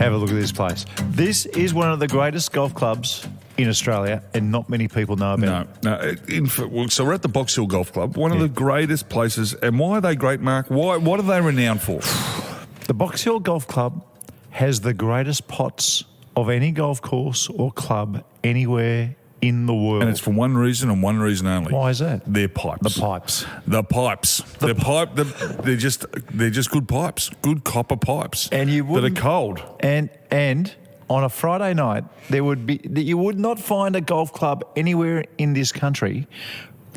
Have a look at this place. This is one of the greatest golf clubs in Australia, and not many people know about it. No. So we're at the Box Hill Golf Club, one of the greatest places. And why are they great, Mark? What are they renowned for? The Box Hill Golf Club has the greatest pots of any golf course or club anywhere in the world. And it's for one reason and one reason only. Why is that? Their pipes. The pipes. The pipes. They're just good pipes. Good copper pipes. And you that are cold. And on a Friday night, you would not find a golf club anywhere in this country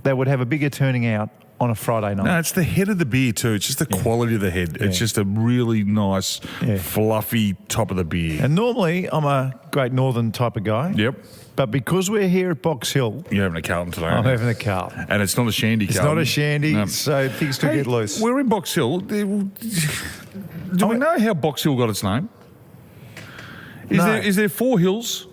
that would have a bigger turning out on a Friday night. No, it's the head of the beer too. It's just the quality of the head. It's just a really nice, fluffy top of the beer. And normally, I'm a Great Northern type of guy. Yep. But because we're here at Box Hill... You're having a Carlton today, I'm having a Carlton. And it's not a shandy, It's Carlton. not a shandy, so things could get loose. We're in Box Hill. Do we know how Box Hill got its name? Is there 4 hills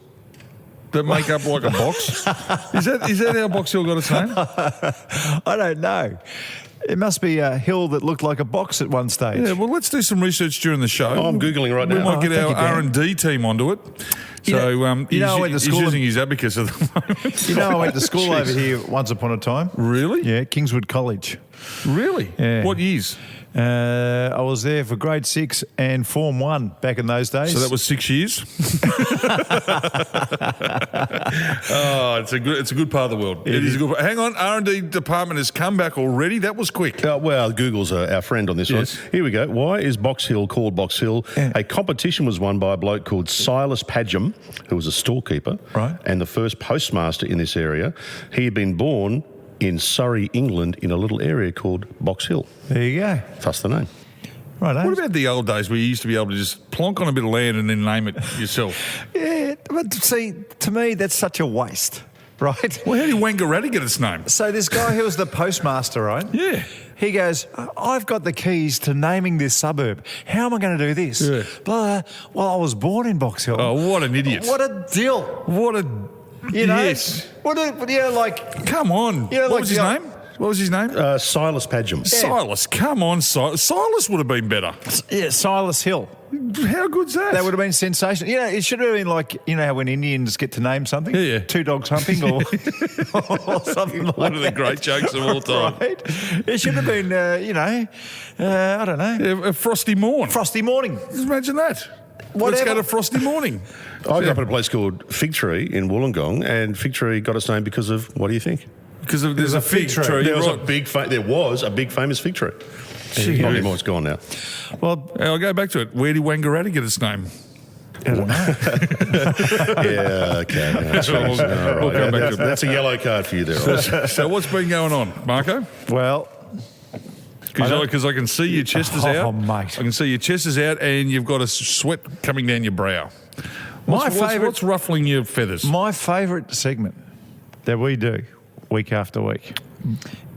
that make up like a box? Is that how Box Hill got its name? I don't know. It must be a hill that looked like a box at one stage. Yeah, well, let's do some research during the show. I'm Googling right now. We might get our R&D team onto it. So he's using his abacus at the moment. You know, I went to school over here once upon a time. Really? Yeah, Kingswood College. Really? Yeah. What years? I was there for grade 6 and Form 1 back in those days. So that was 6 years? Oh, it's a good part of the world. It is a good. Hang on, R&D department has come back already. That was quick. Well, Google's our friend on this one. Here we go. Why is Box Hill called Box Hill? Yeah. A competition was won by a bloke called Silas Padgham, who was a storekeeper and the first postmaster in this area. He had been born in Surrey, England, in a little area called Box Hill. There you go. Thus the name. Right. What about the old days where you used to be able to just plonk on a bit of land and then name it yourself? Yeah, but see, to me, that's such a waste, right? Well, how did Wangaratta get its name? So this guy who was the postmaster, right? Yeah. He goes, I've got the keys to naming this suburb. How am I going to do this? Yeah. Blah. Well, I was born in Box Hill. Oh, what an idiot. What a dill. What a... You know? Yes. What a, like... Come on. You know, what like was his name? What was his name? Silas Padgham. Silas. Come on, Silas. Silas would have been better. Yeah, Silas Hill. How good's that? That would have been sensational. You know, it should have been like, you know how when Indians get to name something? Yeah. 2 dogs humping or, or something like that. One of the great jokes of all time. Right? It should have been, I don't know. Yeah, a frosty morn. Frosty morning. Just imagine that. Whatever. Let's go to frosty morning. I grew up at a place called Fig Tree in Wollongong, and Fig Tree got its name because of, what do you think? Because there's a fig tree. There was a big famous fig tree. Not anymore, it's gone now. Well, I'll go back to it. Where did Wangaratta get its name? I don't know. Yeah, okay. No, that's right. We'll come back to it. That's a yellow card for you there, Ross. So what's been going on, Marko? Well... Because I can see your chest is out. Oh, mate. I can see your chest is out and you've got a sweat coming down your brow. What's ruffling your feathers? My favourite segment that we do week after week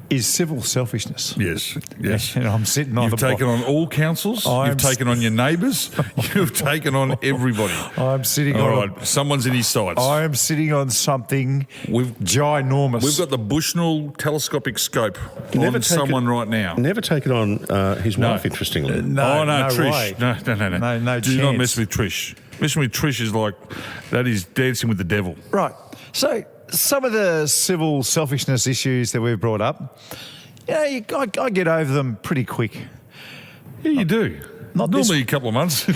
is Civil Selfishness. Yes. And I'm sitting on You've taken on all councils. You've taken on your neighbours. You've taken on everybody. I'm sitting all on... right, someone's in his sights. I am sitting on something ginormous. We've got the Bushnell telescopic scope on someone right now. Never taken on his wife, interestingly. No, Trish. way. No. Do not mess with Trish. Messing with Trish is like, that is dancing with the devil. Right. So... some of the civil selfishness issues that we've brought up, I get over them pretty quick. Yeah, you do. Normally a couple of months.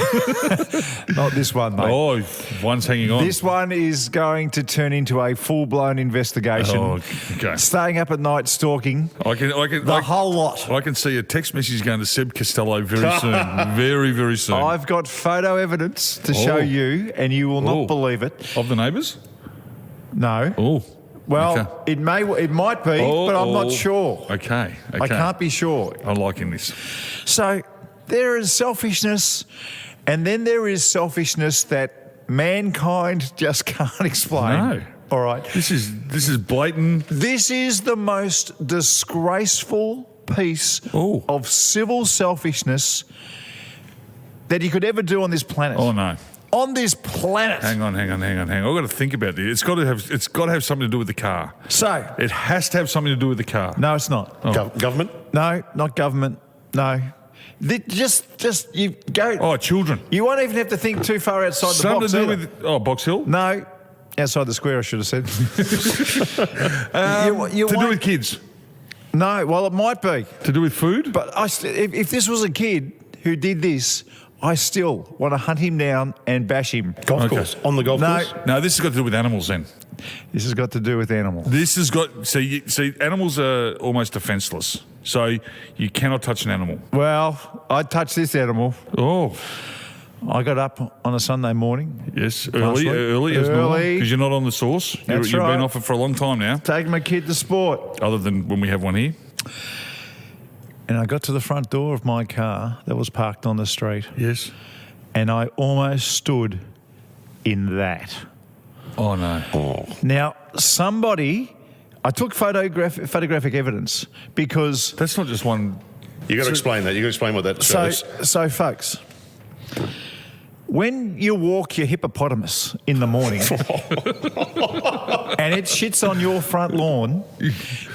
Not this one, mate. Oh, one's hanging on. This one is going to turn into a full-blown investigation. Oh, okay. Staying up at night stalking. The whole lot. I can see a text message going to Seb Costello very soon. Very, very soon. I've got photo evidence to show you, and you will not believe it. Of the neighbours? No. Oh. Well, it might be, but I'm not sure. Okay. I can't be sure. I'm liking this. So there is selfishness, and then there is selfishness that mankind just can't explain. No. All right. This is blatant. This is the most disgraceful piece of civil selfishness that you could ever do on this planet. Oh, no. On this planet. Hang on. I've got to think about this. It's got to have something to do with the car. So it has to have something to do with the car. No, it's not. Government? No, not government. No. Just you go. Oh, children. You won't even have to think too far outside the box. Something to do either. with Box Hill. No, outside the square. I should have said. To do with kids. No, well, it might be. To do with food. But if this was a kid who did this, I still want to hunt him down and bash him. Golf course. On the golf course? No, this has got to do with animals then. This has got to do with animals. This has got... See, animals are almost defenceless. So you cannot touch an animal. Well, I touched this animal. Oh. I got up on a Sunday morning. Yes, early as normal. Because you're not on the sauce. That's You've right. been off it for a long time now. Taking my kid to sport. Other than when we have one here. And I got to the front door of my car that was parked on the street. Yes. And I almost stood in that. Oh, no. Oh. Now, I took photographic evidence because... That's not just one... You got to explain that. You got to explain what that shows. So, folks, when you walk your hippopotamus in the morning and it shits on your front lawn,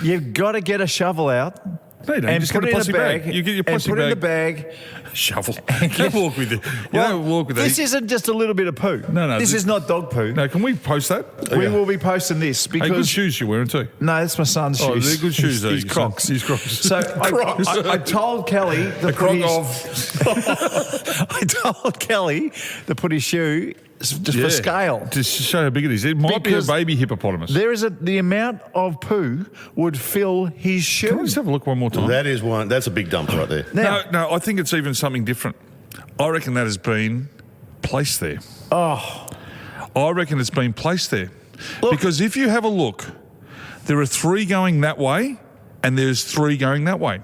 you've got to get a shovel out. No, you don't. And Just put get a it in a plastic bag. You get your plastic and put it in bag. the bag. Shovel. You don't walk with it. You don't walk with This it. isn't just a little bit of poo. No. This is not dog poo. No, can we post that? We will be posting this because... Hey, good shoes you're wearing too. No, that's my son's shoes. Oh, they're good shoes though. He's Crocs. He's Crocs. So I told Kelly to The put Croc his... of... I told Kelly to put his shoe just for scale. Just to show how big it is. It might Because be a baby hippopotamus. There is the amount of poo would fill his shoe. Can we just have a look one more time? That is one. That's a big dump right there. Now, No, I think it's even something different. I reckon that has been placed there. oh, I reckon it's been placed there. Look. Because if you have a look, there are 3 going that way and there's 3 going that way.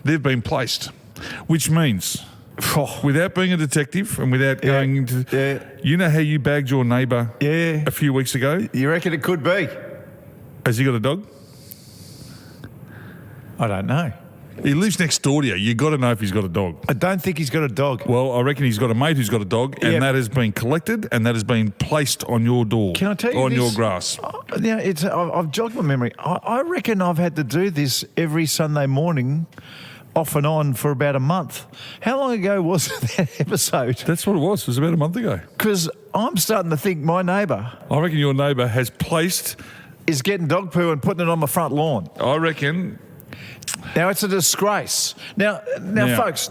They've been placed, which means... Without being a detective and without going into... You know how you bagged your neighbour a few weeks ago? you reckon it could be? Has he got a dog? I don't know. He lives next door to you. You got to know if he's got a dog. I don't think he's got a dog. Well, I reckon he's got a mate who's got a dog, and that has been collected and that has been placed on your door. Can I tell you on this? your grass. Yeah, I've jogged my memory. I reckon I've had to do this every Sunday morning, off and on, for about a month. How long ago was that episode? That's what it was. It was about a month ago. Because I'm starting to think my neighbour I reckon your neighbour has placed... is getting dog poo and putting it on my front lawn. I reckon... Now, it's a disgrace. Now, folks,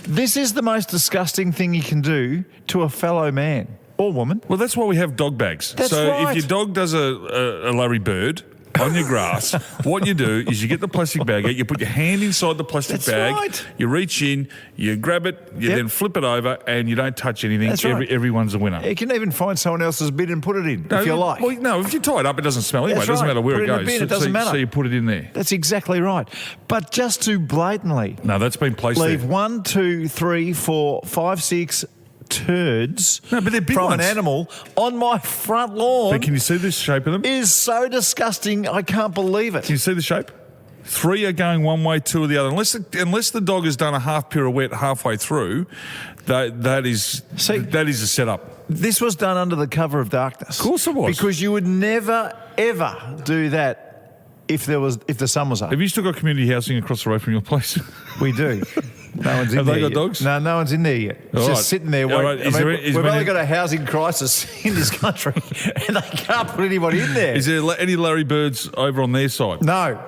this is the most disgusting thing you can do to a fellow man or woman. Well, that's why we have dog bags. That's so right. if your dog does a Larry Bird on your grass, what you do is you get the plastic bag out, you put your hand inside the plastic That's bag, right. you reach in, you grab it, you then flip it over, and you don't touch anything. That's right. Everyone's a winner. You can even find someone else's bin and put it in if you like. Well, no, if you tie it up, it doesn't smell anyway. That's It doesn't right. matter where Put it it in the goes. bin, it doesn't matter. So you put it in there. That's exactly right. But just to blatantly No, that's been placed leave there. 1, 2, 3, 4, 5, 6 turds No, but they're big from ones. an animal on my front lawn But can you see the shape of them? is so disgusting. I can't believe it. Can you see the shape? 3 are going one way, 2 are the other. Unless the dog has done a half pirouette halfway through, that is a setup. This was done under the cover of darkness. Of course it was. Because you would never, ever do that if the sun was up. Have you still got community housing across the road from your place? We do. No one's in Have there they got yet. dogs? No one's in there yet. It's All just right. sitting there All waiting. right. We've only got a housing crisis in this country and they can't put anybody in there. Is there any Larry Birds over on their side? No,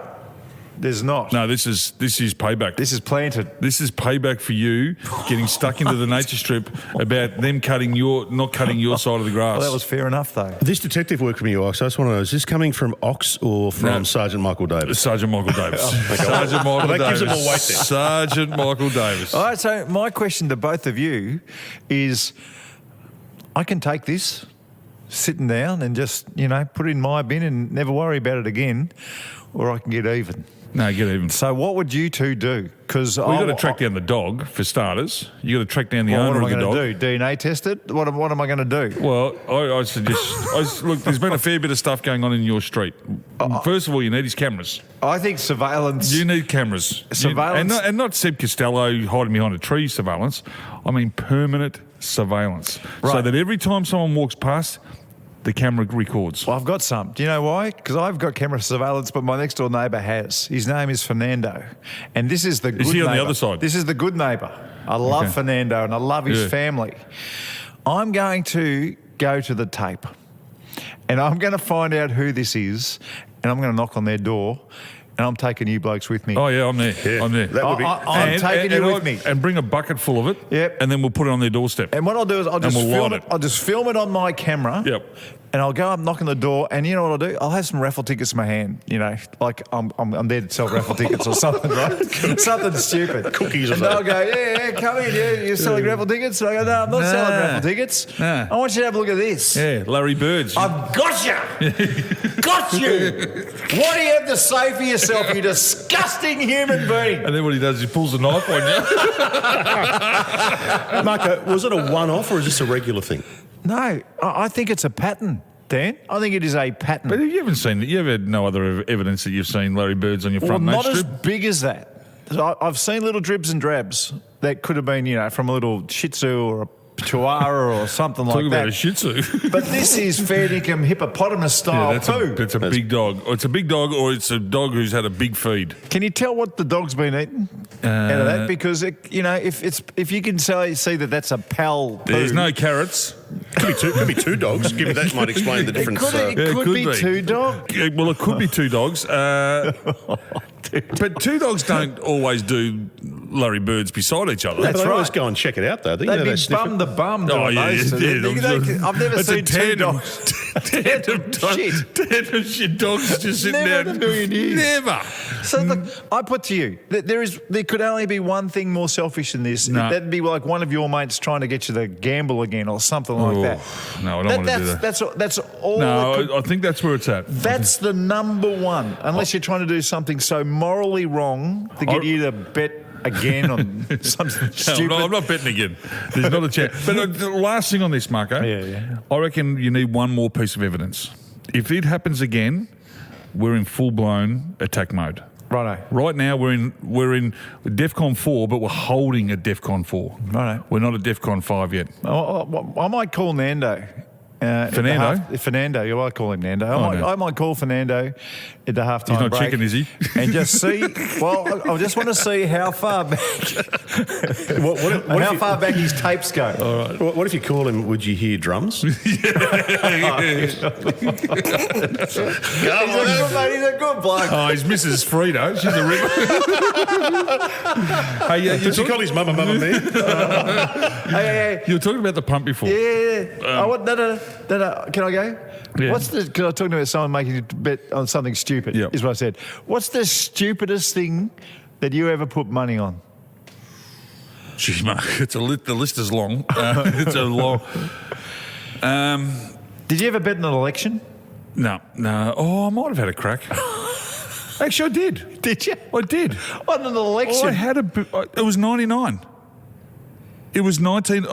there's not. No, this is payback. This is planted. This is payback for you getting stuck into the nature strip about them not cutting your side of the grass. Well, that was fair enough, though. This detective work from you, Ox, I just want to know, is this coming from Ox or from Sergeant Michael Davis? Sergeant Michael Davis. Sergeant Michael That Davis. gives it more weight then. Sergeant Michael Davis. All right, so my question to both of you is, I can take this sitting down and just, put it in my bin and never worry about it again, or I can get even. No, get even. So what would you two do? Because Well, you got to track down the dog, for starters. You got to track down the what owner am I of the going dog. to do? DNA test it? What am I going to do? Well, I suggest... look, there's been a fair bit of stuff going on in your street. First of all, you need his cameras. I think surveillance. You need cameras. Surveillance. And not Seb Costello hiding behind a tree surveillance. I mean permanent surveillance. So Right. that every time someone walks past, the camera records. Well, I've got some. Do you know why? Because I've got camera surveillance, but my next door neighbour has. His name is Fernando, and this is the good Is he on the neighbour. other side? This is the good neighbour. I love Fernando, and I love his family. I'm going to go to the tape, and I'm going to find out who this is, and I'm going to knock on their door, and I'm taking you blokes with me. Oh, yeah, I'm there. Yeah. I'm there. That would be- I'm taking you with me. And bring a bucket full of it. Yep. And then we'll put it on their doorstep. And what I'll do is I'll just we'll film light it. it. I'll just film it on my camera. Yep. And I'll go up, knock on the door, and you know what I'll do? I'll have some raffle tickets in my hand. You know, like I'm there to sell raffle tickets or something, right? Something stupid. Cookies or and they'll go, yeah, come in, yeah, you're selling raffle tickets. And I go, no, I'm not selling raffle tickets. Nah. I want you to have a look at this. Yeah, Larry Birds. I've got you. Got you. What do you have to say for yourself, you disgusting human being? And then what he does is he pulls a knife on you. Marko, was it a one-off or is this a regular thing? No, I think it's a pattern, Dan. I think it is a pattern. But you haven't seen it. You ever had no other evidence that you've seen Larry Birds on your front Well, main not as strip? big as that. So I've seen little dribs and drabs that could have been, you know, from a little Shih Tzu or a Chihuahua or something like Talking that. about a Shih Tzu. But this is fair dinkum hippopotamus style poo. It's a big dog. Or it's a big dog, or it's a dog who's had a big feed. Can you tell what the dog's been eating out of that? Because you know, if you can see that that's a pal poo. There's no carrots. Could be two dogs. Given that might explain the difference. It could be two dogs. Yeah, well, it could be two dogs. But two dogs don't always do Larry Birds beside each other. That's They always right. go and check it out, though. They'd be bum to bum doing Oh, yeah, those. yeah. I've never It's a seen two tandem. dogs. Tandem Shit. dogs just sitting Never there. in a million years. Never. So look, I put to you, there could only be one thing more selfish than this. No. That'd be like one of your mates trying to get you to gamble again or something like that. No, I don't want to do that. That's all. No, I think that's where it's at. That's the number one. Unless you're trying to do something so morally wrong to get you to bet again on something stupid. No, I'm not betting again. There's not a chance. But the last thing on this, Marko, I reckon you need one more piece of evidence. If it happens again, we're in full-blown attack mode. Righto. Right now, we're in DEFCON 4, but we're holding at DEFCON 4. Righto. We're not at DEFCON 5 yet. I might call Nando. Fernando? Fernando, you might call him Nando. I might call Fernando at the halftime He's not break. chicken, is he? And just see. Well, I just want to see how far back. how far back his tapes go. All right. What if you call him, would you hear drums? He's a good bloke. Oh, his Mrs. Frito. She's a rip. Hey, Did you call his mama me? Hey. You were talking about the pump before. Yeah. No. Can I go? Yeah. Because I was talking about someone making you bet on something stupid, Yep. is what I said. What's the stupidest thing that you ever put money on? Gee, Mark, the list is long. It's a long... Did you ever bet in an election? No. Oh, I might have had a crack. Actually, I did. Did you? I did. On an election? I had it was 99. It was 19...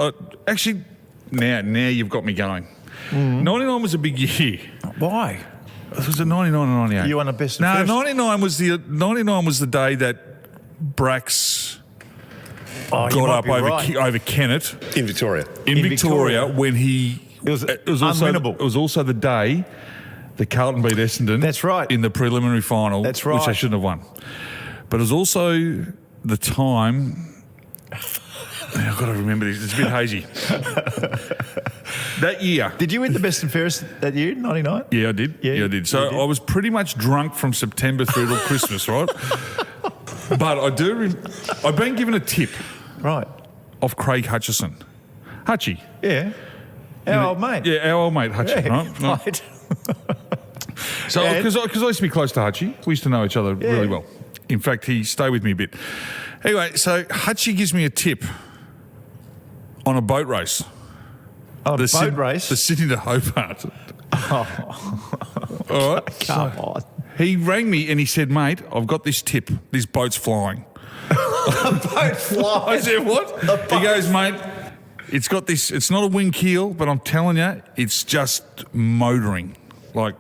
actually, now you've got me going. 99 was a big year. Why? It was a 99 and 98. You won a best of No, first? 99 was the day that Brax Oh, you got might up be over right. over Kennett In Victoria. in Victoria. Victoria when he... It was also, unwinnable. It was also the day that Carlton beat Essendon. That's right. In the preliminary final. That's Which they right. shouldn't have won. But it was also the time... I've got to remember this. It's a bit hazy. That year. Did you win the best and fairest that year, 99? Yeah, I did. Yeah, I did. So you did. I was pretty much drunk from September through till Christmas, right? But I do... I've been given a tip Right. off Craig Hutchison. Hutchie. Yeah. Our old mate. Yeah, our old mate Hutchie, Yeah, right? right. So, And- because I used to be close to Hutchie, we used to know each other really well. In fact, he stayed with me a bit. Anyway, so Hutchie gives me a tip on a boat race. On a boat race? The Sydney to Hobart. All right. Come on. He rang me and he said, mate, I've got this tip. This boat's flying. Boat fly. I said, what? He goes, mate, it's got this, it's not a wing keel, but I'm telling you, it's just motoring. Like,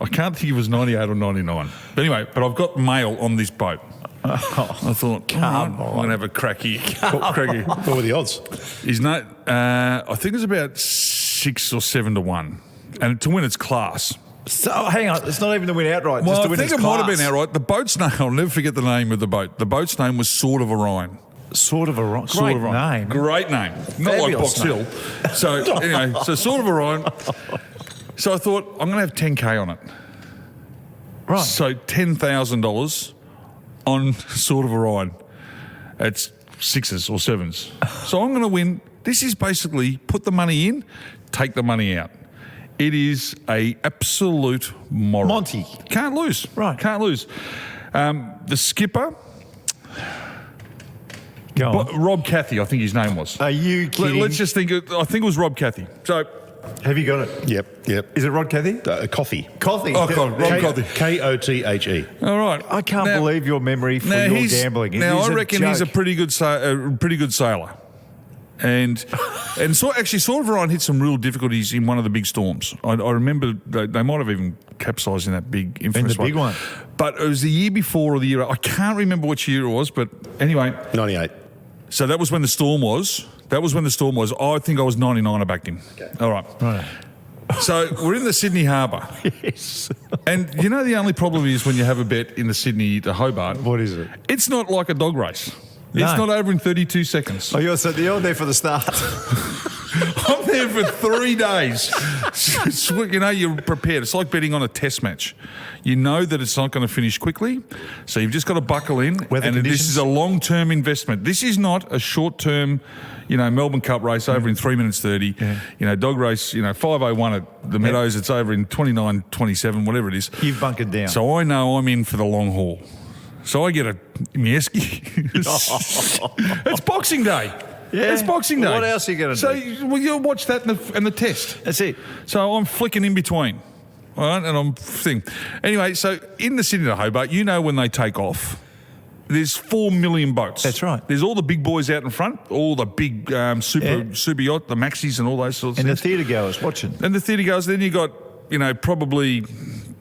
I can't think it was 98 or 99. But anyway, I've got mail on this boat. I thought, I'm going to have a crack here. What were the odds? He's not, I think it's about 6 or 7 to 1. And to win its class. So hang on, it's not even to win outright. Well, just to I win think its it might have class. been outright. The boat's name, I'll never forget the name of the boat. The boat's name was Sword of Orion. Sort of a great Sword of Orion. name. Great name. Not like Fabulous Box Hill. So anyway, so Sword of Orion. So I thought, I'm going to have 10K on it. Right. So $10,000 on Sword of Orion. It's sixes or sevens. So I'm going to win. This is basically put the money in, take the money out. It is a absolute moral. Monty. Can't lose. Right. Can't lose. The skipper, Go on. Rob Cathy, I think his name was. Are you kidding? Let's just think. I think it was Rob Cathy. So, Have you got it? Yep. Is it Rod Cathy? Coffee. Coffee. oh God, Rob Cathy. Kothe. All right. I can't believe your memory for your gambling. It Now is I reckon he's a joke. pretty good sailor, and so actually, Sword of Orion hit some real difficulties in one of the big storms. I remember they might have even capsized in that big infamous big one. But it was the year before or the year. I can't remember which year it was, but anyway. 98. So that was when the storm was. I think I was 99. I backed him. Okay. All right. Right. So we're in the Sydney Harbour. Yes. And you know the only problem is when you have a bet in the Sydney to Hobart. What is it? It's not like a dog race. No. It's not over in 32 seconds. Oh, you're there for the start. I'm there for 3 days. You know, you're prepared. It's like betting on a test match. You know that it's not going to finish quickly, so you've just got to buckle in. Weather and this conditions. is a long-term investment. This is not a short-term, Melbourne Cup race over in 3 minutes 30. Yeah. Dog race, 5:01 at the Meadows. It's over in 29:27, whatever it is. You've bunkered down. So I know I'm in for the long haul. So I get a Mieski. It's Boxing Day. Yeah. It's Boxing Day. What else are you going to do? So you'll watch that and the test. That's it. So I'm flicking in between. All right, and I'm thing. Anyway, so in the Sydney to Hobart, when they take off, there's 4 million boats. That's right. There's all the big boys out in front, all the big super yacht, the maxis and all those sorts of And the things. theatre goers watching. And the theatre goes, then you got, probably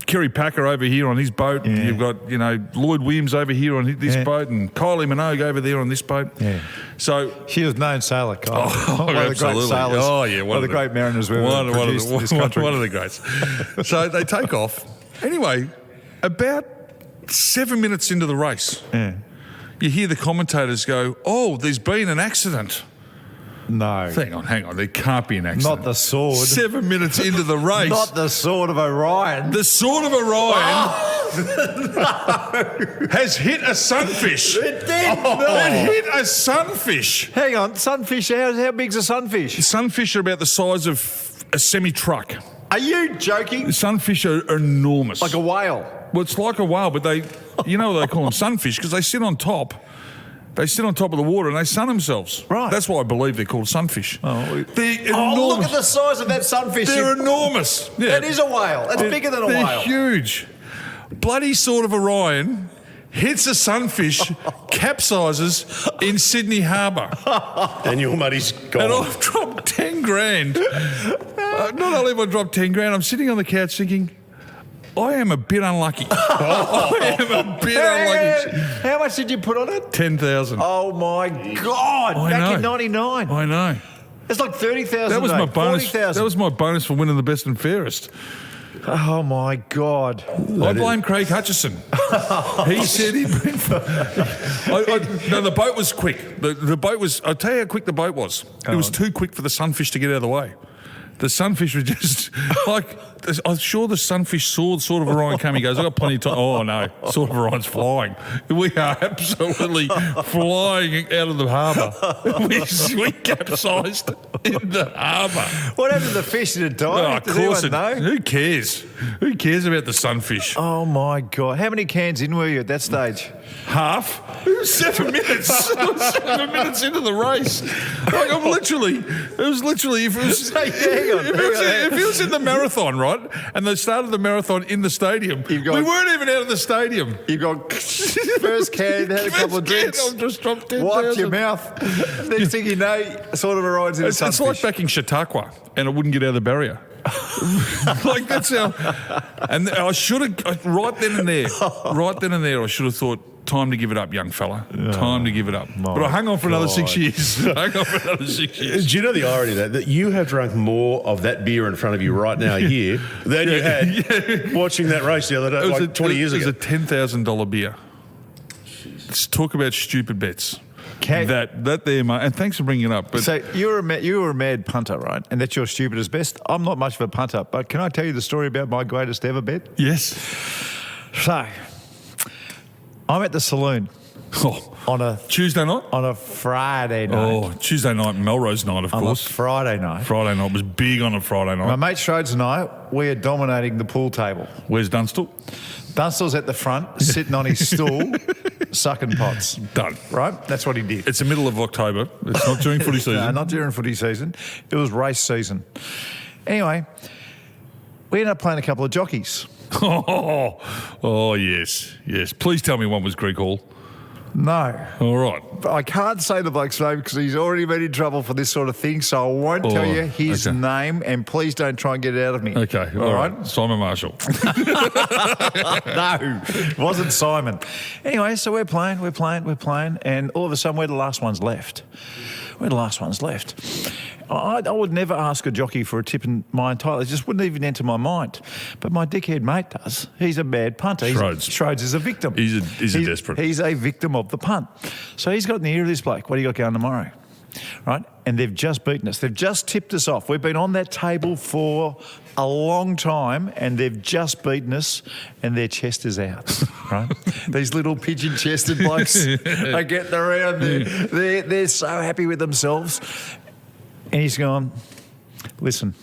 Kerry Packer over here on his boat. Yeah. You've got, Lloyd Williams over here on this boat and Kylie Minogue over there on this boat. Yeah. So She was known sailor, Kyle. one of the great absolutely. sailors. Oh, yeah. One of the great mariners we've ever produced in this country. One of the greats. So they take off. Anyway, about 7 minutes into the race, you hear the commentators go, "Oh, there's been an accident." No. Hang on. There can't be an accident. Not the sword. 7 minutes into the race. Not the sword of Orion. The Sword of Orion has hit a sunfish. It did. It hit a sunfish. Hang on, sunfish, how big's a sunfish? Sunfish are about the size of a semi-truck. Are you joking? Sunfish are enormous. Like a whale. Well, it's like a whale, but they call them sunfish because they sit on top. They sit on top of the water and they sun themselves. Right. That's why I believe they're called sunfish. Oh, They're enormous. Oh, look at the size of that sunfish. They're enormous. Yeah. That is a whale. That's bigger than a They're whale. huge. Bloody Sword of Orion hits a sunfish, capsizes in Sydney Harbour. And your money's gone. And I've dropped 10 grand. Not only have I dropped 10 grand, I'm sitting on the couch thinking, I am a bit unlucky. I am a bit unlucky. How much did you put on it? 10,000. Oh my God! I Back know. in '99, I know. it's like 30,000. That was my bonus. 40,000. That was my bonus for winning the best and fairest. Oh my God! I blame Craig Hutchison. He said he'd been. No, the boat was quick. The boat was. I'll tell you how quick the boat was. It was too quick for the sunfish to get out of the way. The sunfish were just like. I'm sure the sunfish saw Sword of Orion come. He goes, "I got plenty of time." Oh no, Sword of Orion's flying. We are absolutely flying out of the harbour. We capsized in the harbour. What happened to the fish? Did it die? Oh, of Does course anyone know? Who cares? Who cares about the sunfish? Oh my God! How many cans in were you at that stage? Half. It was 7 minutes. 7 minutes into the race. Like I'm literally. It was literally. If it was. Hang on, If it was in the marathon, right? And they started the marathon in the stadium. We weren't even out of the stadium. You got first can, had a couple of drinks, I've just dropped 10,000. wiped your mouth. Next thing you know, Sword of Orion's in a It's sunfish. like backing Chautauqua, and it wouldn't get out of the barrier. Like, that's how. And I should have, right then and there, I should have thought, time to give it up, young fella. Time to give it up. But I hung on for another 6 years. Do you know the irony of that you have drunk more of that beer in front of you right now here than you had watching that race the other day, like 20 years ago? It was a $10,000 beer. Let's talk about stupid bets. That there, mate. And thanks for bringing it up. But so you were a mad punter, right? And that's your stupidest best. I'm not much of a punter, but can I tell you the story about my greatest ever bet? yes. So I'm at the saloon on a Tuesday night? on a Friday night. Oh, Tuesday night, Melrose night, of On course. a Friday night. Friday night was big on a Friday night. My mate Schrodes and I, we are dominating the pool table. Where's Dunstall? Dunstall's at the front, sitting on his stool, sucking pots. Done. Right? That's what he did. It's the middle of October. It's not during footy season. No, not during footy season. It was race season. Anyway, we ended up playing a couple of jockeys. Oh, yes. Please tell me one was Greg Hall. No. All right. But I can't say the bloke's name because he's already been in trouble for this sort of thing, so I won't tell you his name, and please don't try and get it out of me. Okay. All right. Simon Marshall. No, it wasn't Simon. Anyway, so we're playing, and all of a sudden we're the last ones left. I would never ask a jockey for a tip in my entire life. It just wouldn't even enter my mind. But my dickhead mate does. He's a bad punter. Schrodes is a victim. He's a desperate. He's a victim of the punt. So he's got in the ear of this bloke. What do you got going tomorrow? Right? And they've just beaten us. They've just tipped us off. We've been on that table for a long time, and they've just beaten us, and their chest is out. Right? These little pigeon-chested blokes are getting around. They're so happy with themselves. And he's gone, listen,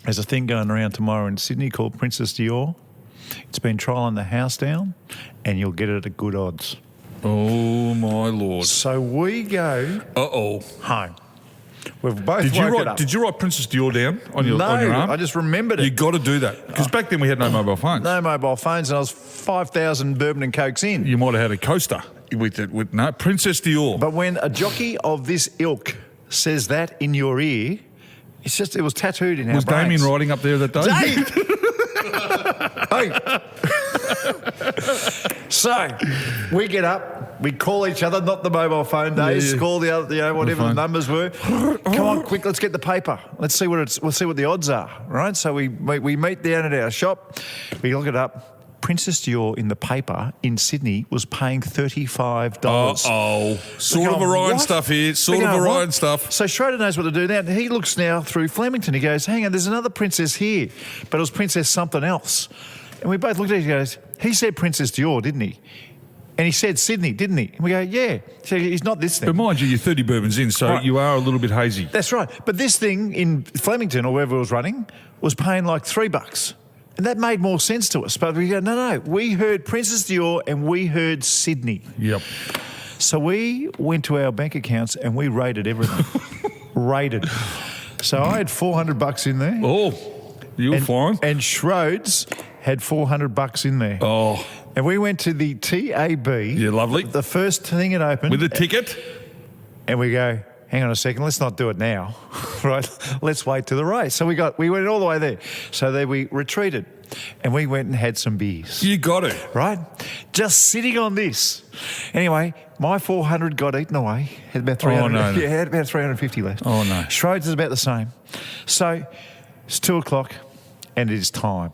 there's a thing going around tomorrow in Sydney called Princess Dior. It's been trialling the house down, and you'll get it at good odds. Oh, my Lord. So we go home. We've both woken up. Did you write Princess Dior down on your arm? I just remembered it. You got to do that. Because back then we had no mobile phones. No mobile phones, and I was 5,000 bourbon and cokes in. You might have had a coaster with Princess Dior. But when a jockey of this ilk says that in your ear, it was tattooed in our brains. Was Damien riding up there that day? Hey! So we get up, we call each other, not the mobile phone days, call the other, whatever the numbers were. Come on, quick, let's get the paper. Let's see what the odds are, right? So we meet down at our shop, we look it up. Princess Dior in the paper in Sydney was paying $35. Sort of Orion stuff here. Sort of Orion stuff. So Schroeder knows what to do now. He looks now through Flemington. He goes, hang on, there's another princess here. But it was Princess something else. And we both looked at each other and goes, he said Princess Dior, didn't he? And he said Sydney, didn't he? And we go, yeah. So he's not this thing. But mind you, you're 30 bourbons in, so you are a little bit hazy. That's right. But this thing in Flemington or wherever it was running was paying like $3. And that made more sense to us. But we go, no. We heard Princess Dior and we heard Sydney. Yep. So we went to our bank accounts and we rated everything. Rated. So I had $400 in there. Oh, you were fine. And Schrodes had $400 in there. Oh. And we went to the TAB. Yeah, lovely. The first thing it opened. With a ticket. And we go, hang on a second, let's not do it now. Right? Let's wait to the race. So we went all the way there. So then we retreated and we went and had some beers. You got it. Right? Just sitting on this. Anyway, my 400 got eaten away. Had about 300. Oh, no. Yeah, had about 350 left. Oh, no. Schrodes is about the same. So it's 2:00 and it is time.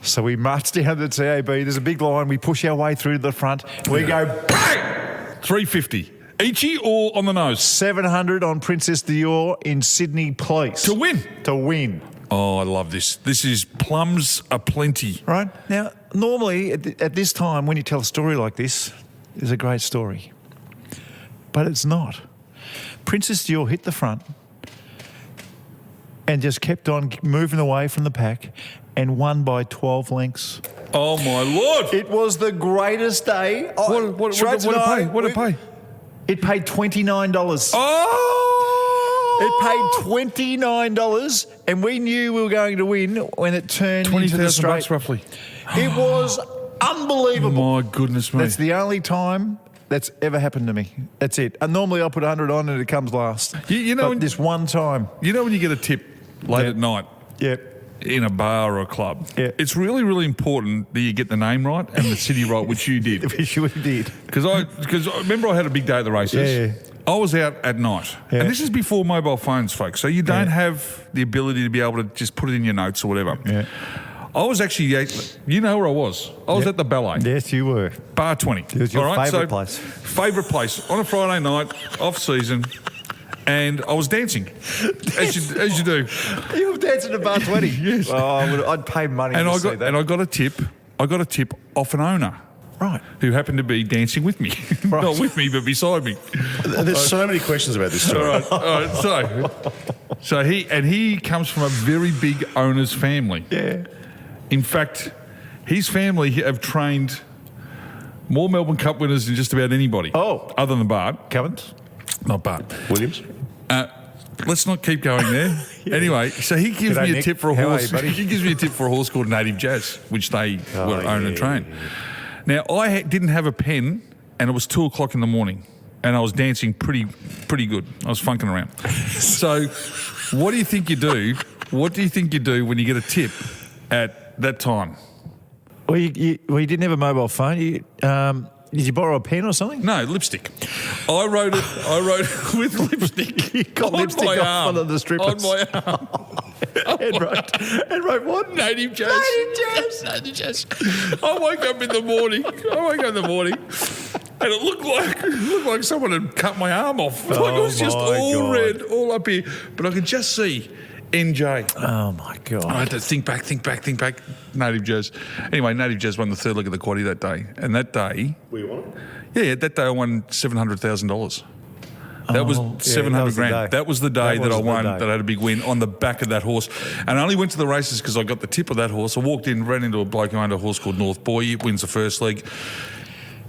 So we march down to the TAB. There's a big line. We push our way through to the front. We go, bang! 350. Eachy or on the nose? 700 on Princess Dior in Sydney, please. To win? To win. Oh, I love this. This is plums aplenty. Right? Now, normally at this time when you tell a story like this, it's a great story. But it's not. Princess Dior hit the front and just kept on moving away from the pack and won by 12 lengths. Oh, my Lord. It was the greatest day. What did it pay? What did it pay? It paid $29. Oh! It paid $29, and we knew we were going to win when it turned into the straight. $20,000 roughly. It was unbelievable. My goodness me. That's the only time that's ever happened to me. That's it. And normally I put 100 on and it comes last. You know, but this one time. You know when you get a tip late at night Yep. in a bar or a club, Yeah. it's really, really important that you get the name right and the city right, which you did. Which we did. Because I remember I had a big day at the races. Yeah. I was out at night. Yeah. And this is before mobile phones, folks. So you don't have the ability to be able to just put it in your notes or whatever. Yeah. I was actually, you know where I was. I was at the ballet. Yes, you were. Bar 20. It was your favourite place. Favourite place. On a Friday night, off season. And I was dancing, as you do. You were dancing at bar 20? Yes. Oh, I'd pay money And to I see got that. and I got a tip. I got a tip off an owner. Right. Who happened to be dancing with me. Right. Not with me, but beside me. There's so many questions about this story. All right. So he comes from a very big owner's family. Yeah. In fact, his family have trained more Melbourne Cup winners than just about anybody. Oh. Other than Bart. Cummins? Not Bart. Williams? Let's not keep going there. Anyway, so he gives G'day, me a Nick. tip for a How are horse. you, buddy? He gives me a tip for a horse called Native Jazz, which they own and train. Now, I didn't have a pen, and it was 2:00 in the morning, and I was dancing pretty good. I was funking around. So, what do you think you do? What do you think you do when you get a tip at that time? Well, you didn't have a mobile phone. Did you borrow a pen or something? No, lipstick. I wrote it with lipstick. You got on lipstick my off arm. one of the strippers. On my arm. and wrote what? Native Jazz. Native Jazz. I woke up in the morning. And it looked like someone had cut my arm off. Like it was just my all God. red, all up here. But I could just see NJ. Oh, my God. I had to think back. Native Jazz. Anyway, Native Jazz won the third leg of the quaddie that day. And that day... Were you on it? Yeah, that day I won $700,000. That was Oh, yeah, 700 that was the grand. day. That was the day that I was the won, day. that I had a big win on the back of that horse. And I only went to the races because I got the tip of that horse. I walked in, ran into a bloke who owned a horse called North Boy. He wins the first leg.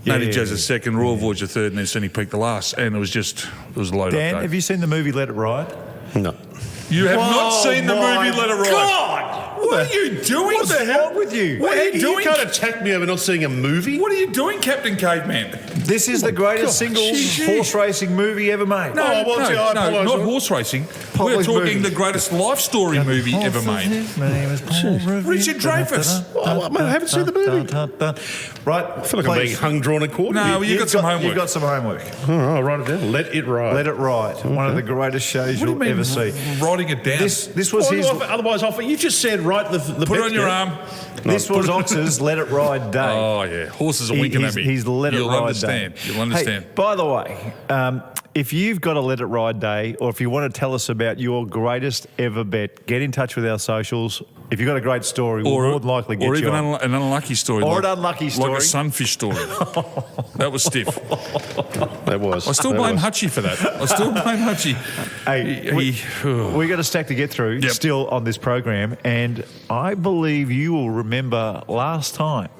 Native Jazz the second, Royal Voyager third, and then Sunny Peak the last. And it was a load Dan, up day. have you seen the movie Let It Ride? No. You have not Oh seen the my movie Let It Ride. God! What are you doing? What's wrong with you? What are you doing? You can't attack me over not seeing a movie. What are you doing, Captain Caveman? This is the greatest God, single gee. horse racing movie ever made. No, I want to- I apologise. not horse racing. We're Public talking movie. the greatest life story movie ever made. His name is Paul Revere. Richard Dreyfuss. Oh, mate, I haven't seen the movie. Right, I feel like I'm being hung, drawn and quartered. No, here. you got some homework. You've got some homework. All right, I'll write it down. Let it ride. Let It Ride. One of the greatest shows What do you you'll mean, ever see. writing it down? This was his. Otherwise, you just said right the Put it bet on your down. arm. This was Ox's Let It Ride day. Oh, yeah. Horses are winking at me. He's Let It You'll Ride understand. day. You'll understand. Hey, by the way, if you've got a Let It Ride day, or if you want to tell us about your greatest ever bet, get in touch with our socials. If you've got a great story, we'll more than likely get or you even on. an unlucky story. Or like, an unlucky Like story. a sunfish story. That was stiff. That was. I still That blame was. Hutchie for that. I still blame Hutchie. Hey, He- we got a stack to get through Yep. still on this program, and I believe you will remember last time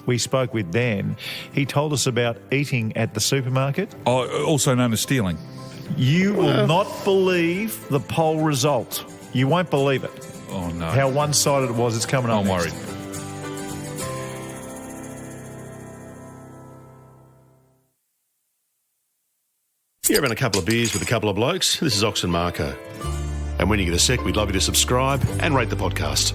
we spoke with Dan, he told us about eating at the supermarket. Also known as stealing. You will not believe the poll result. You won't believe it. Oh, no. How one-sided it was. It's coming up I'm next. worried. You're having a couple of beers with a couple of blokes. This is Ox and Marko. And when you get a sec, we'd love you to subscribe and rate the podcast.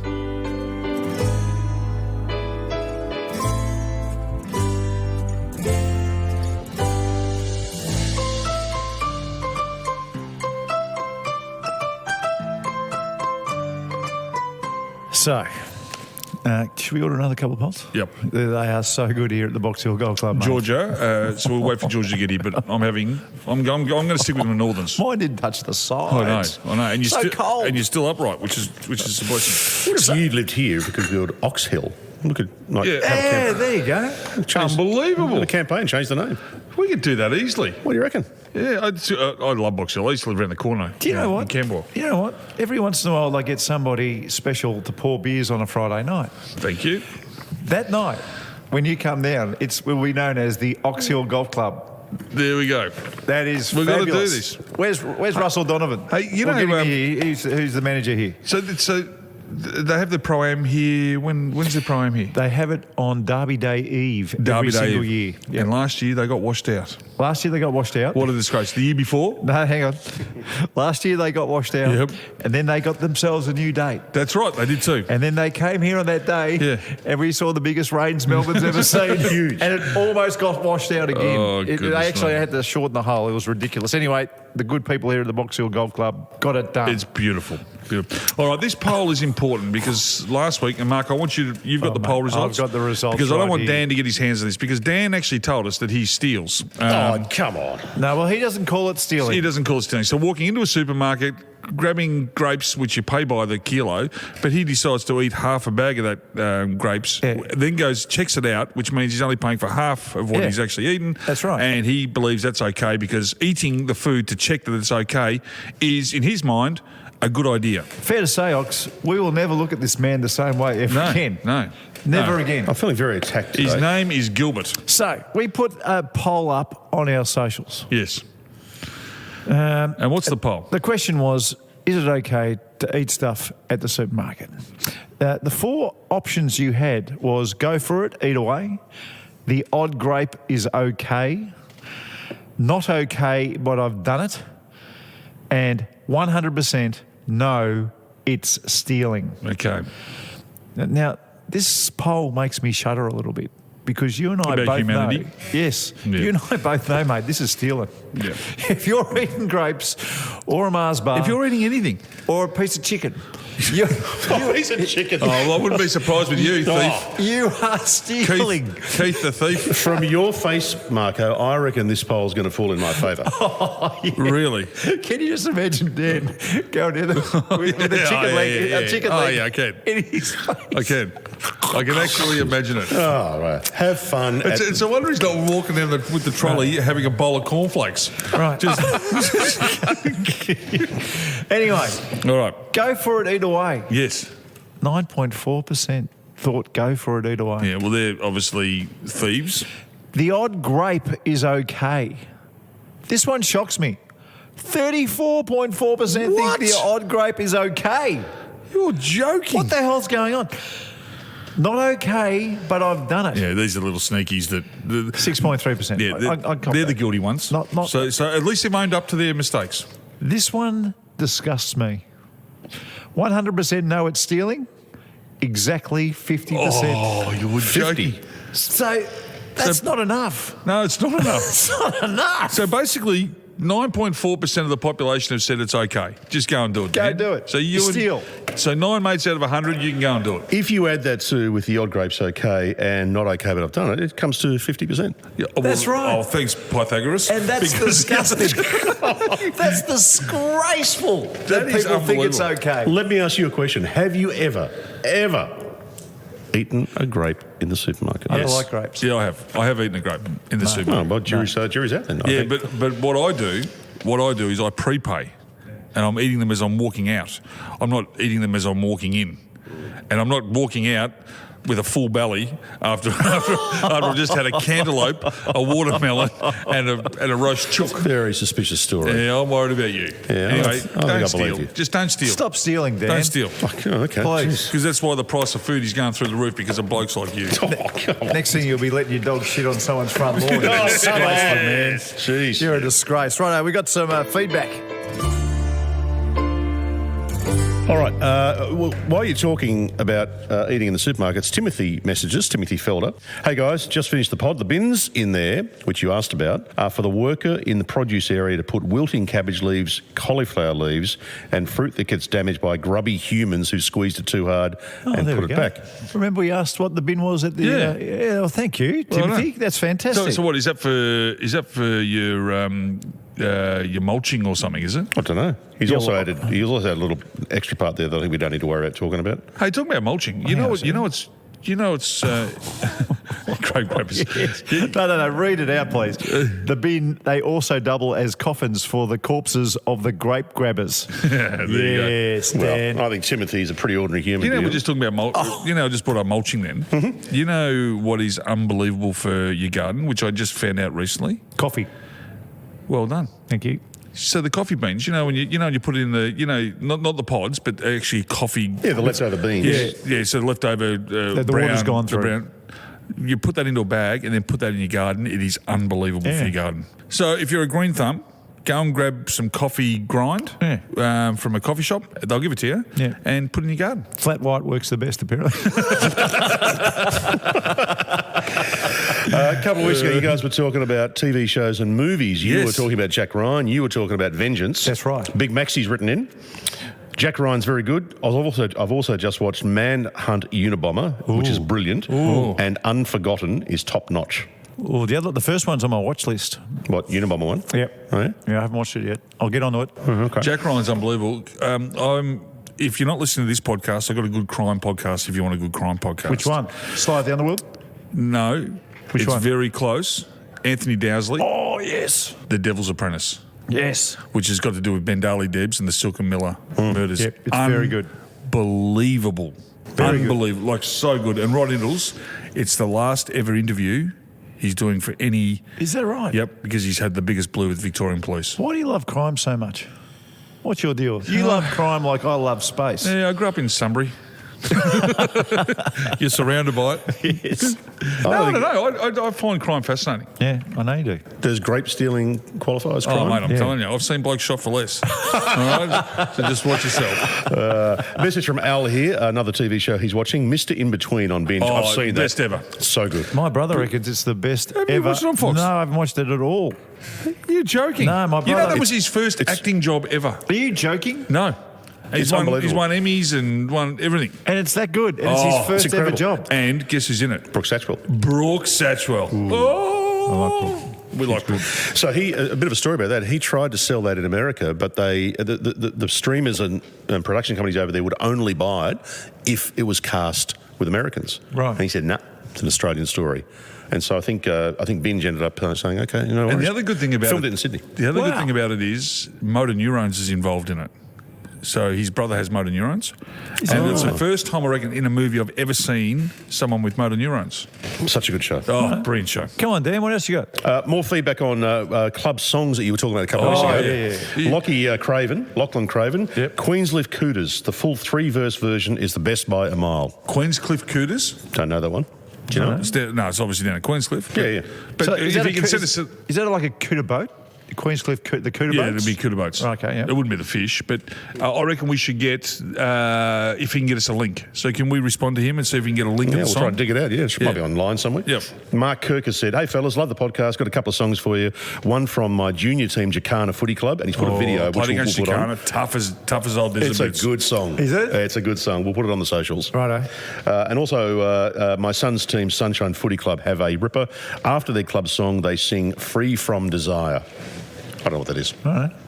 So, should we order another couple of pots? Yep. They are so good here at the Box Hill Golf Club, mate. Georgia, so we'll wait for Georgia to get here, but I'm going to stick with the Northerns. Mine didn't touch the I sides. know, and you're So still cold. and you're still upright, which is supposed What if you lived here because we were Ox Hill? Look at like Yeah. have a Yeah, camp- there you go. change- Unbelievable. The campaign, change the name. to. We could do that easily. What do you reckon? Yeah, I love Box Hill. I used to live around the corner. Do you know what? In Camberwell. You know what? Every once in a while, they get somebody special to pour beers on a Friday night. Thank you. That night, when you come down, it will be known as the Ox Hill Golf Club. There we go. That is We've got to do fabulous. this. Where's Russell Donovan? Hey, you We'll know, get him here. Who's the manager here? So They have the Pro-Am here. When's the Pro-Am here? They have it on Derby Day Eve Derby every Day single Eve. year. Yep. And last year they got washed out. Last year they got washed out. What a disgrace. The year before? No, hang on. Last year they got washed out. Yep. And then they got themselves a new date. That's right, they did too. And then they came here on that day, Yeah. and we saw the biggest rains Melbourne's ever seen. Huge. And it almost got washed out again. Oh, They goodness actually me. had to shorten the hole. It was ridiculous. Anyway, the good people here at the Box Hill Golf Club got it done. It's beautiful. Beautiful. All right, this poll is important because last week, and Mark, I want you to, you've got the mate, poll results. I've got the results Because I don't right want here. Dan to get his hands on this because Dan actually told us that he steals. Oh, come on. No, well, he doesn't call it stealing. He doesn't call it stealing. So walking into a supermarket, grabbing grapes, which you pay by the kilo, but he decides to eat half a bag of that grapes, Yeah. then goes, checks it out, which means he's only paying for half of what Yeah. he's actually eaten. That's right. And he believes that's okay because eating the food to check that it's okay is, in his mind, a good idea. Fair to say, Ox, we will never look at this man the same way ever again. No. Never No. again. I'm feeling very attacked today. His name is Gilbert. So, we put a poll up on our socials. Yes. And what's the poll? The question was, is it okay to eat stuff at the supermarket? The four options you had was go for it, eat away. The odd grape is okay. Not okay, but I've done it. And 100% no, it's stealing. Okay. Now, this poll makes me shudder a little bit because you and I About both humanity? know. Yes, Yeah. you and I both know, mate, this is stealing. Yeah. If you're eating grapes or a Mars bar If you're eating anything. or a piece of chicken, you, He's a chicken. Oh, well, I wouldn't be surprised with you, thief. you are stealing. Keith the thief. From your face, Marko, I reckon this poll's going to fall in my favour. Really? Can you just imagine Dan going in with a Yeah, chicken yeah, leg, yeah, a yeah. chicken Oh, leg yeah, I can. in his face? I can actually imagine it. Oh, right. Have fun. It's a wonder he's not walking down with the trolley having a bowl of cornflakes. Right. Just, Anyway, all right. go for it, eat away. Yes. 9.4% thought go for it, eat away. Yeah, well, they're obviously thieves. The odd grape is okay. This one shocks me. 34.4% think What? the odd grape is okay. You're joking. What the hell's going on? Not okay, but I've done it. Yeah, these are little sneakies that. 6.3%. Yeah, I'd cop they're that. the guilty ones. Not- so at least they've owned up to their mistakes. This one disgusts me. 100% know it's stealing. Exactly 50%. Oh, you were 50. joking. So that's not enough. No, it's not enough. It's not enough. So basically, 9.4% of the population have said it's okay. Just go and do it. Go Dan. do it. So you Steal. So 9 mates out of 100, you can go and do it. If you add that to with the odd grapes okay and not okay, but I've done it, it comes to 50%. Yeah, That's right. Oh, thanks, Pythagoras. And that's Because- disgusting. That's disgraceful that is people think it's unbelievable. okay. Let me ask you a question. Have you ever eaten a grape in the supermarket? I don't like grapes. Yeah, I have. I have eaten a grape in the Oh, supermarket. well, jury's out then. I Yeah, think. but what I do is I prepay, and I'm eating them as I'm walking out. I'm not eating them as I'm walking in, and I'm not walking out with a full belly after I've just had a cantaloupe, a watermelon, and a roast chook. Very suspicious story. Yeah, I'm worried about you. Yeah, Anyway, I think I don't believe steal. you. Just don't steal. Stop stealing, Dan. Don't steal. Oh, okay. Please. Because that's why the price of food is going through the roof because of blokes like you. Oh, come on. Next thing you'll be letting your dog shit on someone's front lawn. Oh, come Disgraceful, on. man. Jeez. You're a disgrace. Righto, we got some feedback. All right. Well, while you're talking about eating in the supermarkets, Timothy messages, Timothy Felder. Hey, guys, just finished the pod. The bins in there, which you asked about, are for the worker in the produce area to put wilting cabbage leaves, cauliflower leaves, and fruit that gets damaged by grubby humans who squeezed it too hard and there put we it go. back. Remember we asked what the bin was at the... Yeah. well, thank you, Well, Timothy. no. That's fantastic. So what is that for your mulching or something, is it? I don't know. He's Yeah, also well- added a little extra part there that I think we don't need to worry about talking about. Hey, talking about mulching, you know it's grape grabbers. No, read it out, please. The bin, they also double as coffins for the corpses of the grape grabbers. There you go. Yes, Dan. Well, I think Timothy's a pretty ordinary human You know, being. we're just talking about I just brought up mulching then. Mm-hmm. You know what is unbelievable for your garden, which I just found out recently? Coffee. Well done. Thank you. So the coffee beans, when you put it in the, not the pods, but actually coffee. Yeah, the leftover beans. Yeah. So the leftover the brown, water's gone through. Brown, you put that into a bag and then put that in your garden. It is unbelievable for your garden. So if you're a green thumb, go and grab some coffee grind from a coffee shop. They'll give it to you and put it in your garden. Flat white works the best, apparently. A couple of weeks ago, you guys were talking about TV shows and movies. You were talking about Jack Ryan. You were talking about Vengeance. That's right. Big Maxi's written in. Jack Ryan's very good. I've also just watched Manhunt Unabomber, which is brilliant, and Unforgotten is top notch. Oh, the first one's on my watch list. What, Unabomber one? Yep. Oh, yeah? Yeah, I haven't watched it yet. I'll get onto it. Okay. Jack Ryan's unbelievable. If you're not listening to this podcast, I've got a good crime podcast if you want a good crime podcast. Which one? Slide the Underworld? No. Which one? It's very close. Anthony Dowsley. Oh, yes. The Devil's Apprentice. Yes. Which has got to do with Bendali Debs and the Silken Miller murders. Yep, it's very good. Unbelievable. Very Unbelievable. Like, so good. And Rod Ingalls, it's the last ever interview he's doing for any... Is that right? Yep, because he's had the biggest blue with Victorian Police. Why do you love crime so much? What's your deal? You love crime like I love space. Yeah, I grew up in Sunbury. You're surrounded by it. Yes. I don't know. I find crime fascinating. Yeah, I know you do. Does grape stealing qualify as crime? Oh, mate, I'm telling you, I've seen blokes shot for less. All right? So just watch yourself. Message from Al here, another TV show he's watching, Mr. In Between on Binge. Oh, I've seen that. best ever. So good. My brother reckons it's the best Have ever. you watched it on Fox? No, I haven't watched it at all. You're joking. No, my You know brother- that was his first acting job ever. Are you joking? No. It's unbelievable. He's won Emmys and won everything. And it's that good. And it's his it's first ever incredible. job. And guess who's in it? Brooke Satchwell. Brooke Satchwell. Oh, we like Brooke. So a bit of a story about that. He tried to sell that in America, but the streamers and production companies over there would only buy it if it was cast with Americans. Right. And he said, "No, it's an Australian story." And so I think Binge ended up saying, "Okay, And the other good thing about filmed it in Sydney." The other good thing about it is motor neurons is involved in it. So his brother has motor neurons. And it's the first time, I reckon, in a movie I've ever seen someone with motor neurons. Such a good show. Oh, brilliant show. Come on, Dan, what else you got? More feedback on club songs that you were talking about a couple of weeks ago. yeah. Lachlan Craven. Yep. Queenscliff Cooters. The full 3-verse version is the best by a mile. Queenscliff Cooters? Don't know that one. Do you know? It's obviously down at Queenscliff. Yeah. But So if you can send us... is that like a cooter boat? The Queenscliff, the cooter Yeah, boats? it'd be cooter boats. Okay, yeah. It wouldn't be the fish, but I reckon we should get, if he can get us a link. So can we respond to him and see if we can get a link Yeah, of the we'll song? try and dig it out. Yeah, it might be online somewhere. Yep. Mark Kirk has said, "Hey fellas, love the podcast. Got a couple of songs for you. One from my junior team, Jacana Footy Club, and he's put a video which Played we'll against put on. Jacana, tough as old desert It's a boots. good song. Is it? It's a good song. We'll put it on the socials. Righto. And also, my son's team, Sunshine Footy Club, have a ripper. After their club song, they sing "Free From Desire." I don't know what that is,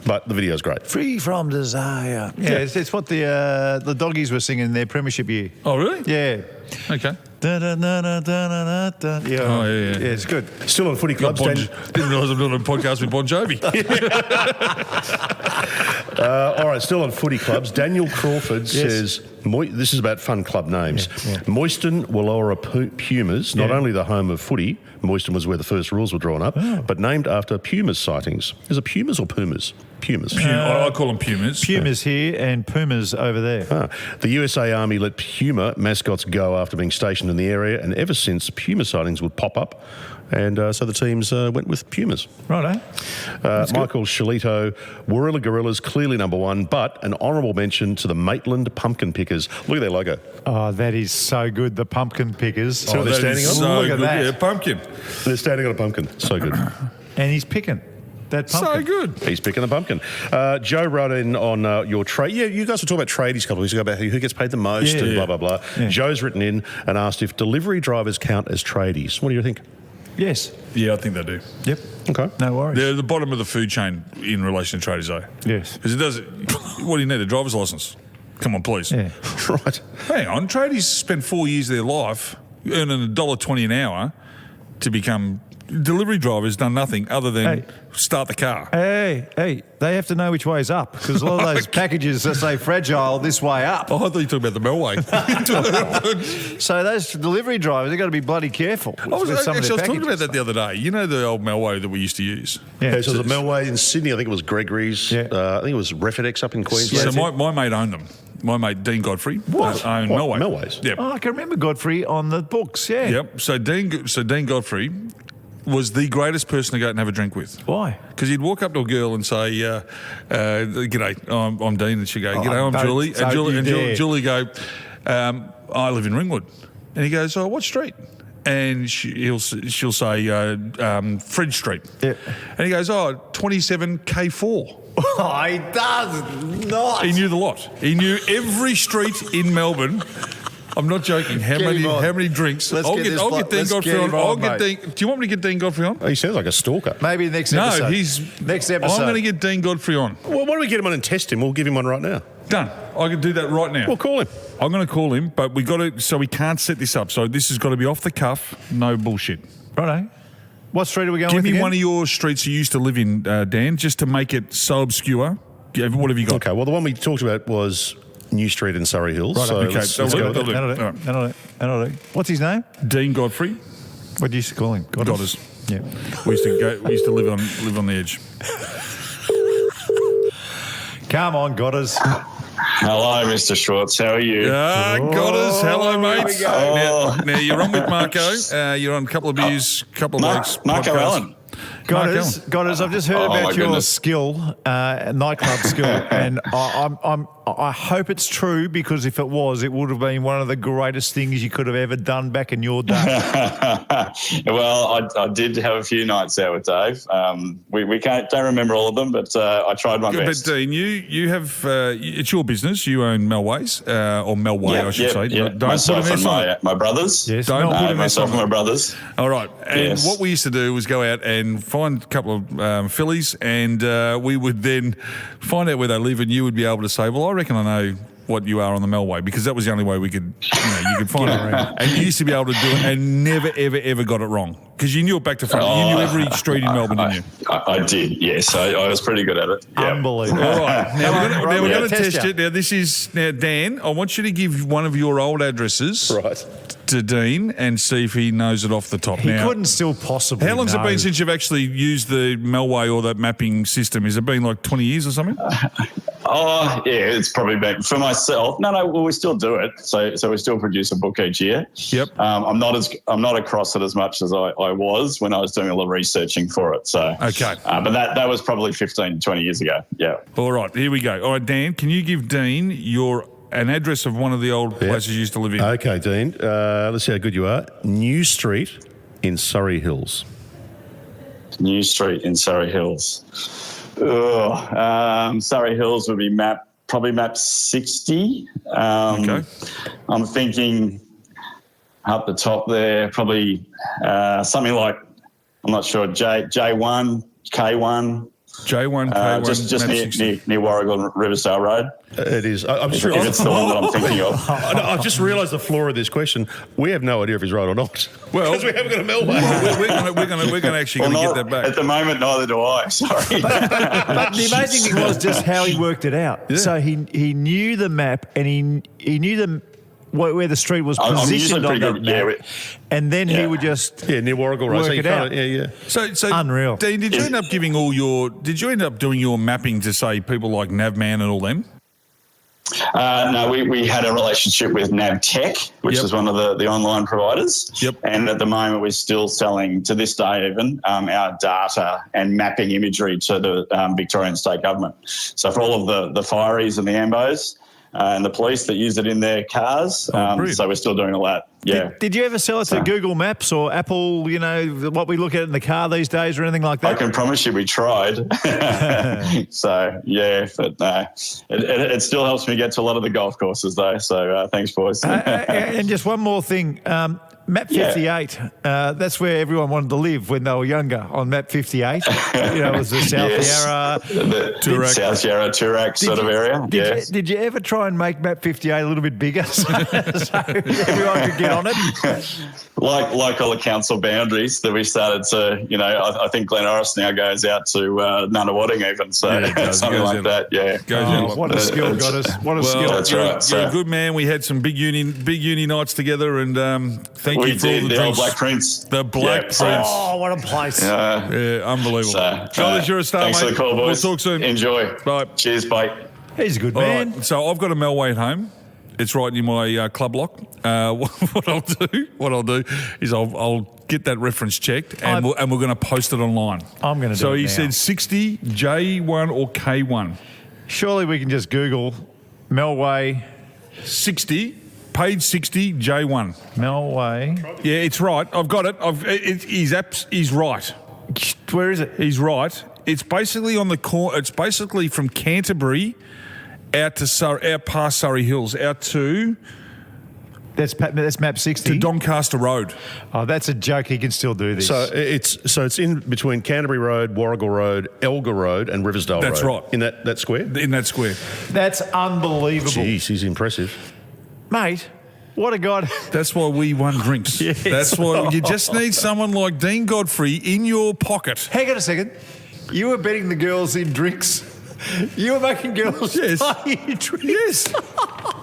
but the video's great. Free from desire. Yeah, it's what the doggies were singing in their premiership year. Oh, really? Yeah. Okay. Da, da, da, da, da, da, da. Yeah. Oh, yeah. Yeah, it's good. Still on Footy Clubs. Didn't realise I'm doing a podcast with Bon Jovi. All right, still on Footy Clubs. Daniel Crawford says, this is about fun club names. Yeah. Moyston Wallora Pumas, not only the home of footy, Moyston was where the first rules were drawn up, but named after Pumas sightings. Is it Pumas or Pumas? Pumas. I call them Pumas. Pumas here and Pumas over there. The USA Army let Puma mascots go after being stationed in the area, and ever since, Puma sightings would pop up, and so the teams went with Pumas. Righto. Michael Shalito, Warilla Gorillas, clearly number one, but an honourable mention to the Maitland Pumpkin Pickers. Look at their logo. Oh, that is so good. The pumpkin pickers. So they're that standing is on? so Look at good. that. Yeah, pumpkin. They're standing on a pumpkin. So good. And he's picking that pumpkin. So good. He's picking a pumpkin. Joe wrote in on your trade. Yeah, you guys were talking about tradies a couple of weeks ago about who gets paid the most and blah, blah, blah. Yeah. Joe's written in and asked if delivery drivers count as tradies. What do you think? Yes. Yeah, I think they do. Yep. Okay. No worries. They're the bottom of the food chain in relation to traders, though. Yes. Because it does. What do you need? A driver's license? Come on, please. Yeah. Right. Hang on. Tradies spend 4 years of their life earning $1.20 an hour to become delivery driver's done nothing other than start the car. Hey, they have to know which way's up because a lot of those packages that say fragile this way up. Oh, I thought you were talking about the Melway. So those delivery drivers, they've got to be bloody careful. I was with some of their talking about packages. that the other day. You know the old Melway that we used to use? Yeah, so the Melway in Sydney, I think it was Gregory's. Yeah. I think it was Refedex up in Queensland. So my mate owned them. My mate Dean Godfrey owned Melway. Melways? Yep. Oh, I can remember Godfrey on the books, yeah. Yep. So Dean Godfrey was the greatest person to go out and have a drink with. Why? Because he'd walk up to a girl and say, "G'day, I'm Dean," and she'd go, "G'day, I'm don't- Julie," don't you dare. Julie go, "I live in Ringwood," and he goes, "Oh, what street?" And she'll say Fred Street, Yeah. and he goes, "Oh, 27K4." Oh, he does not. He knew the lot. He knew every street in Melbourne. I'm not joking. How Get him on. many drinks? Let's I'll get get this Dean let's Godfrey get on. him I'll on, get mate. Dean. Do you want me to get Dean Godfrey on? He sounds like a stalker. Maybe next episode. No, he's next episode. I'm going to get Dean Godfrey on. Well, why don't we get him on and test him? We'll give him one right now. Done. I can do that right now. We'll call him. I'm going to call him, but we got to. So we can't set this up. So this has got to be off the cuff. No bullshit. Righto. What street are we going Give with me again? one of your streets you used to live in, Dan, just to make it so obscure. What have you got? Okay, well, the one we talked about was New Street in Surrey Hills. Right, so okay. let's go with that. That'll do. That'll do. What's his name? Dean Godfrey. What do you used to call him? Goddess. Yeah. We used to live on the edge. Come on, Godders. Hello, Mr. Schwartz. How are you? Goddess. Hello, mate. here we go. Now you're on with Marko. You're on a couple of beers, couple of weeks. Marko podcast. Allen. Godders, I've just heard Oh, my about your goodness. skill, nightclub skill, and I hope it's true because if it was, it would have been one of the greatest things you could have ever done back in your day. Well, I did have a few nights out with Dave. We don't remember all of them, but I tried my best. But Dean, you have it's your business. You own Melways or Melway, I should say. Yeah. Don't Myself put an and S on it. my brothers. Yes, Don't put an S myself on and it. my brothers. All right. And Yes. what we used to do was go out and find a couple of fillies, and we would then find out where they live, and you would be able to say, well, I reckon I know what you are on the Melway, because that was the only way we could, you could find it. And you used to be able to do it and never, ever, ever got it wrong. Because you knew it back to front. You knew every street in Melbourne, didn't you? I did, yes. I was pretty good at it. Yeah. Unbelievable. All right. Now we're going to test you. it. Now, Dan, I want you to give one of your old addresses Right. to Dean and see if he knows it off the top. He now, couldn't still possibly. how long's it know. been since you've actually used the Melway or that mapping system? Has it been like 20 years or something? Oh, yeah, it's probably been for myself. No, well, we still do it. So we still produce a book each year. Yep. I'm not across it as much as I was when I was doing all the researching for it. So Okay. but that was probably 15, 20 years ago. Yeah. All right, here we go. All right, Dan, can you give Dean an address of one of the old places you used to live in? Okay, Dean. Let's see how good you are. New Street in Surrey Hills. New Street in Surrey Hills. Surrey Hills would be probably map 60. Okay. I'm thinking up the top there, probably something like, I'm not sure, J1, K1. J1, K1, just map 60. near Warrigal and Riversdale Road. It is. I'm just If it's the one that I'm thinking of. I've just realised the flaw of this question. We have no idea if he's right or not. Well- because we haven't got a Melway. We're going to actually get that back. At the moment, neither do I. Sorry. But the amazing thing was just how he worked it out. Yeah. So he knew the map and he knew where the street was I'm usually positioned on pretty that good, map. And then he Yeah. would just Yeah, near Warrigal Road. Work So you it kinda- out. Yeah. So Unreal. Dean, did you end up did you end up doing your mapping to, say, people like Navman and all them? No, we had a relationship with NavTech, which Yep. is one of the online providers. Yep. And at the moment, we're still selling, to this day even, our data and mapping imagery to the Victorian state government. So for all of the fireys and the ambos and the police that use it in their cars, brilliant. so we're still doing all that. Yeah. Did you ever sell it to Google Maps or Apple, what we look at in the car these days or anything like I that? can promise you we tried. So, yeah, but no, it still helps me get to a lot of the golf courses, though. So, thanks, boys. And just one more thing. Map 58, that's where everyone wanted to live when they were younger, on Map 58. It was the South Yes. Yarra. The Toorak. South Yarra, Toorak sort of area. Yes. Did you ever try and make Map 58 a little bit bigger so everyone could get on it? like all the council boundaries that we started to, I think Glenorris now goes out to Nunawading even, so Yeah, it does. something Goes like in. that, yeah. Goes in. What a skill, Goddess. What a skill. That's right. You're a good man. We had some big uni nights together, and thank We you for all did the the drinks. Black Prince. The Black Prince. Oh, what a place. Yeah, unbelievable. So, Goddess, you're a star, thanks mate. for the call, boys. We'll talk soon. Enjoy. Bye. Cheers, bye. He's a good All man. right, so I've got a Melway at home. It's right in my club lock. What I'll do is I'll get that reference checked, and we're going to post it online. I'm going to do So it he now. said 60 J1 or K1. Surely we can just Google Melway. 60, page 60 J1. Melway. Yeah, it's right. I've got it. He's right. Where is it? He's right. It's basically on the corner. It's basically from Canterbury out past Surrey Hills, out to That's map 60. Doncaster Road. Oh, that's a joke. He can still do this. So it's in between Canterbury Road, Warrigal Road, Elgar Road, and Riversdale That's Road. right. In that square. In that square. That's unbelievable. Jeez, he's impressive. Mate, what a god. That's why we won drinks. Yes. That's why you just need someone like Dean Godfrey in your pocket. Hang on a second. You were betting the girls in drinks. You were making girls Yes. buy you drinks. Yes.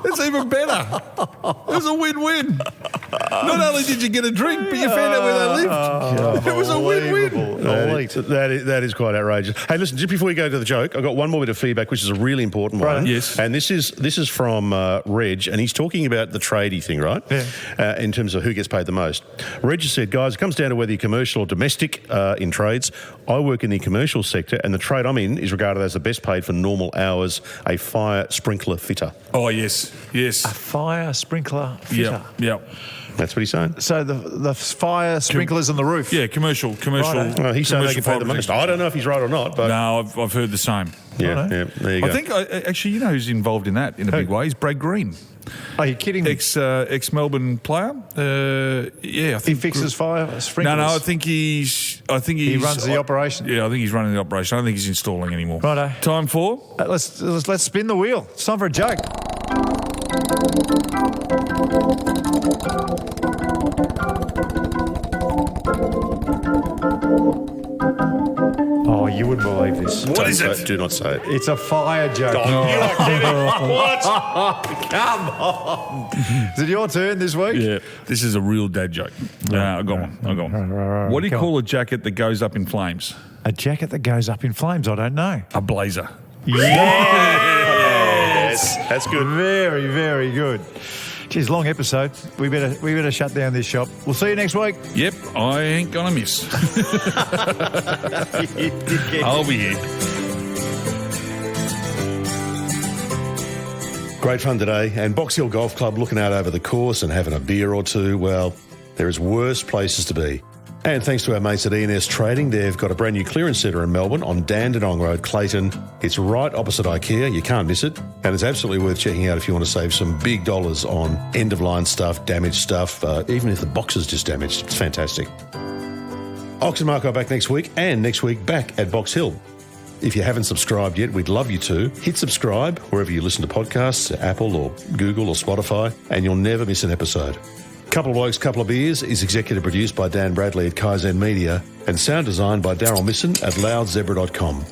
It's even better. It was a win-win. Not only did you get a drink, but you found out where they lived. It was a win-win. That is quite outrageous. Hey, listen, just before we go to the joke, I've got one more bit of feedback, which is a really important one. Right. Yes. And this is from Reg, and he's talking about the tradie thing, right? Yeah. In terms of who gets paid the most. Reg has said, guys, it comes down to whether you're commercial or domestic in trades. I work in the commercial sector, and the trade I'm in is regarded as the best paid for normal hours, a fire sprinkler fitter. Oh, yes. Yes. Fire sprinkler fitter. Yep. That's what he's saying. So the fire sprinklers on the roof. Yeah, commercial. Righto. Well, he's saying they commercial get paid the fire most. I don't know if he's right or not, but No, I've heard the same. yeah, there you go. I think, actually, you know who's involved in that in a big way? Is Brad Green. Are you kidding me? Ex-Melbourne player. Yeah, I He think fixes fire sprinklers. No, I think he runs the operation. Yeah, I think he's running the operation. I don't think he's installing anymore. Righto. Time for Let's spin the wheel. It's time for a joke. Oh, you wouldn't believe this. What is Don't it? say- Do not say it. It's a fire joke. You are kidding. What? Come on. Is it your turn this week? Yeah, this is a real dad joke. I got one. What do you Go call a jacket that goes up in flames? A jacket that goes up in flames? I don't know. A blazer. Yes. That's good. Very, very good. Geez, long episode. We better shut down this shop. We'll see you next week. Yep, I ain't gonna miss. I'll be here. Great fun today, and Box Hill Golf Club looking out over the course and having a beer or two. Well, there is worse places to be. And thanks to our mates at E&S Trading, they've got a brand new clearance centre in Melbourne on Dandenong Road, Clayton. It's right opposite IKEA. You can't miss it. And it's absolutely worth checking out if you want to save some big dollars on end-of-line stuff, damaged stuff, even if the box is just damaged. It's fantastic. Ox and Marko are back next week, and next week back at Box Hill. If you haven't subscribed yet, we'd love you to. Hit subscribe wherever you listen to podcasts, Apple or Google or Spotify, and you'll never miss an episode. Couple of Blokes, Couple of Beers is executive produced by Dan Bradley at Kaizen Media and sound designed by Daryl Misson at loudzebra.com.